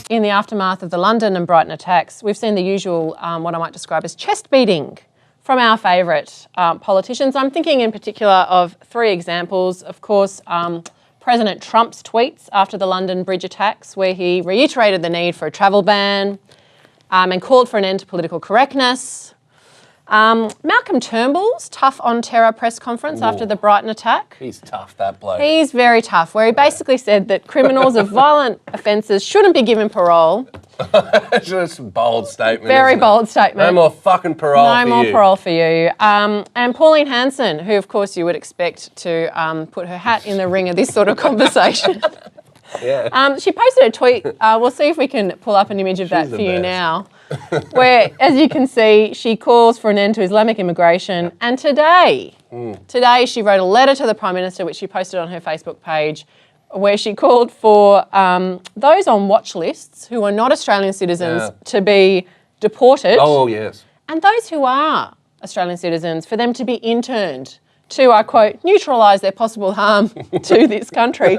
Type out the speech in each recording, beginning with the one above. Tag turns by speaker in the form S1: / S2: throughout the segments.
S1: in the aftermath of the London and Brighton attacks, we've seen the usual, what I might describe as chest beating from our favourite politicians. I'm thinking in particular of three examples. Of course, President Trump's tweets after the London Bridge attacks, where he reiterated the need for a travel ban and called for an end to political correctness. Malcolm Turnbull's tough on terror press conference after the Brighton attack.
S2: He's tough, that bloke.
S1: He's very tough, where he basically said that criminals of violent offences shouldn't be given parole.
S2: Just a bold statement.
S1: Very bold statement.
S2: No more fucking parole for you.
S1: No more parole for you. And Pauline Hanson, who of course you would expect to put her hat in the ring of this sort of conversation.
S2: Yeah.
S1: She posted a tweet. We'll see if we can pull up an image of that for you now. Where, as you can see, she calls for an end to Islamic immigration. And today she wrote a letter to the Prime Minister, which she posted on her Facebook page, where she called for those on watch lists who are not Australian citizens to be deported.
S2: Oh, yes.
S1: And those who are Australian citizens, for them to be interned to, I quote, neutralise their possible harm to this country.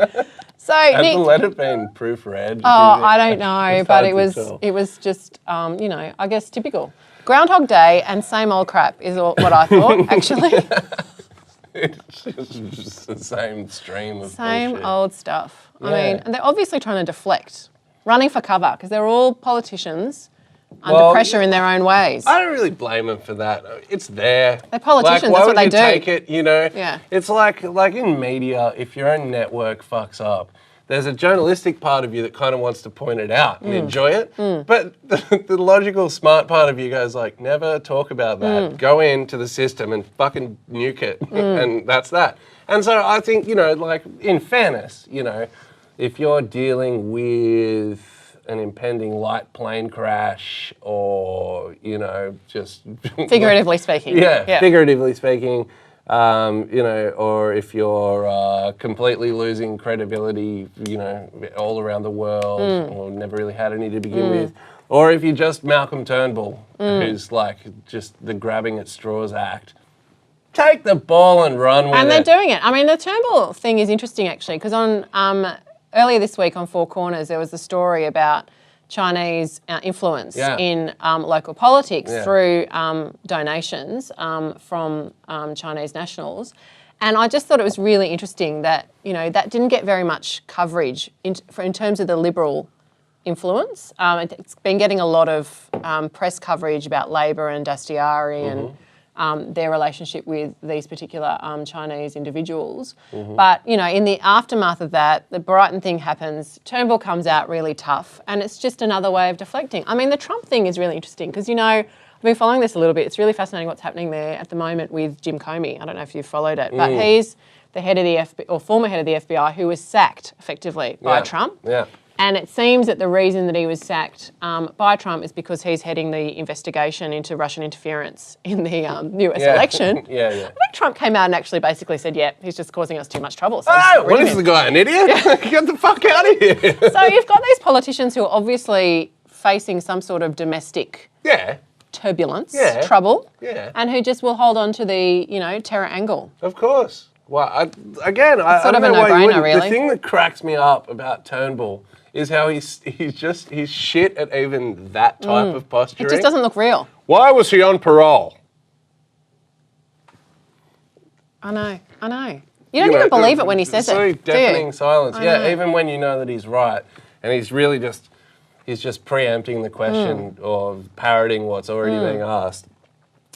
S1: So,
S2: Has
S1: Nick,
S2: the letter been proofread?
S1: Oh, I don't know, but it was just, I guess typical. Groundhog Day and same old crap is what I thought, actually.
S2: It's just the same stream of
S1: Same
S2: bullshit.
S1: old stuff.
S2: Yeah.
S1: I mean, and they're obviously trying to deflect, running for cover, because they're all politicians under pressure in their own ways.
S2: I don't really blame them for that. It's there.
S1: They're politicians,
S2: Like,
S1: that's what they do.
S2: why would you take it, you know?
S1: Yeah.
S2: It's like in media, if your own network fucks up, there's a journalistic part of you that kind of wants to point it out and enjoy it. But the logical, smart part of you goes like, never talk about that. Go into the system and fucking nuke it. And that's that. And so I think, like, in fairness, if you're dealing with an impending light plane crash or, just...
S1: Figuratively speaking.
S2: Yeah, figuratively speaking. Or if you're completely losing credibility, all around the world, or never really had any to begin with, or if you're just Malcolm Turnbull, who's like just the grabbing at straws act, take the ball and run with it.
S1: And they're doing it. I mean, the Turnbull thing is interesting, actually, because on earlier this week on Four Corners, there was a story about Chinese influence in local politics through donations from Chinese nationals. And I just thought it was really interesting that, that didn't get very much coverage in terms of the Liberal influence. It's been getting a lot of press coverage about Labor and Dastyari and their relationship with these particular Chinese individuals. But, in the aftermath of that, the Brighton thing happens, Turnbull comes out really tough, and it's just another way of deflecting. I mean, the Trump thing is really interesting because, I've been following this a little bit. It's really fascinating what's happening there at the moment with Jim Comey. I don't know if you've followed it, but he's the head of the FBI, or former head of the FBI, who was sacked effectively by Trump.
S2: Yeah.
S1: And it seems that the reason that he was sacked by Trump is because he's heading the investigation into Russian interference in the US election.
S2: I
S1: think Trump came out and actually basically said, he's just causing us too much trouble. So
S2: what is the guy, an idiot? Get the fuck out of here.
S1: So you've got these politicians who are obviously facing some sort of domestic turbulence, trouble, and who just will hold on to the, terror angle.
S2: Of course. Well, I
S1: sort
S2: don't
S1: of
S2: know
S1: a
S2: why you
S1: no-brainer,
S2: wouldn't.
S1: really.
S2: The thing that cracks me up about Turnbull is how he's shit at even that type of posturing.
S1: It just doesn't look real.
S2: Why was he on parole?
S1: I know. You don't even believe it when he says it,
S2: so deafening
S1: do you?
S2: silence.
S1: I know.
S2: Even when you know that he's right, and he's just preempting the question or parroting what's already being asked.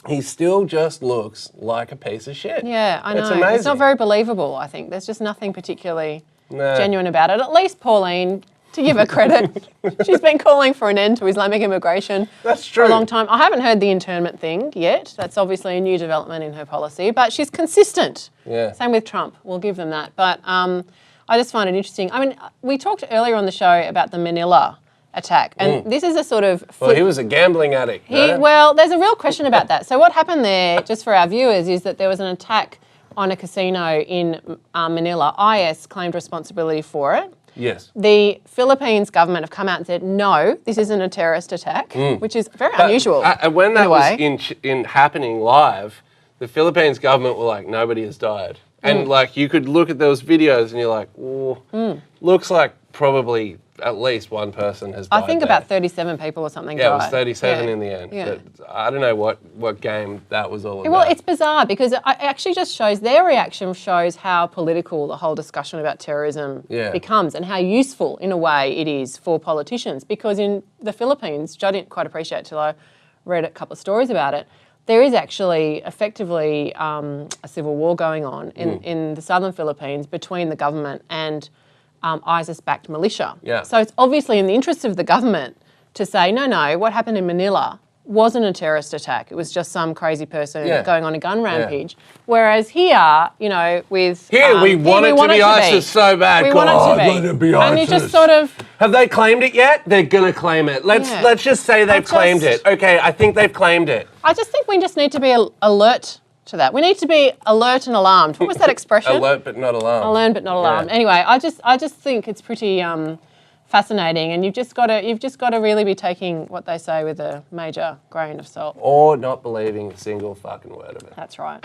S2: He still just looks like a piece of shit.
S1: Yeah, I know.
S2: It's amazing.
S1: It's not very believable, I think. There's just nothing particularly genuine about it. At least Pauline, to give her credit, she's been calling for an end to Islamic immigration for a long time. I haven't heard the internment thing yet. That's obviously a new development in her policy, but she's consistent.
S2: Yeah.
S1: Same with Trump. We'll give them that. But I just find it interesting. I mean, we talked earlier on the show about the Manila attack, and this is a sort of...
S2: Well, he was a gambling addict.
S1: Well, there's a real question about that. So what happened there, just for our viewers, is that there was an attack on a casino in Manila. IS claimed responsibility for it.
S2: Yes.
S1: The Philippines government have come out and said, no, this isn't a terrorist attack, which is very unusual.
S2: When that was in happening live, the Philippines government were like, nobody has died. And like you could look at those videos and you're like, looks like probably at least one person has died.
S1: I think
S2: there.
S1: about 37 people or something
S2: Yeah,
S1: died.
S2: it was 37
S1: Yeah.
S2: in the end.
S1: Yeah.
S2: But I don't know what game that was all about.
S1: Well, it's bizarre because it actually just shows, their reaction shows how political the whole discussion about terrorism becomes and how useful, in a way, it is for politicians. Because in the Philippines, which I didn't quite appreciate till I read a couple of stories about it, there is actually effectively a civil war going on in the southern Philippines between the government and ISIS-backed militia.
S2: Yeah.
S1: So it's obviously in the interest of the government to say, no, what happened in Manila wasn't a terrorist attack. It was just some crazy person going on a gun rampage. Whereas here, you know, with...
S2: we want it to be ISIS so bad.
S1: We
S2: God,
S1: want it to be.
S2: let it be ISIS.
S1: And you just sort of...
S2: Have they claimed it yet? They're going to claim it. Let's just say they've claimed it. Okay, I think they've claimed it.
S1: I just think we just need to be alert to that. We need to be alert and alarmed. What was that expression?
S2: Alert but not alarmed.
S1: Alert but not alarmed.
S2: Yeah.
S1: Anyway, I just think it's pretty fascinating, and you've just got to really be taking what they say with a major grain of salt.
S2: Or not believing a single fucking word of it.
S1: That's right.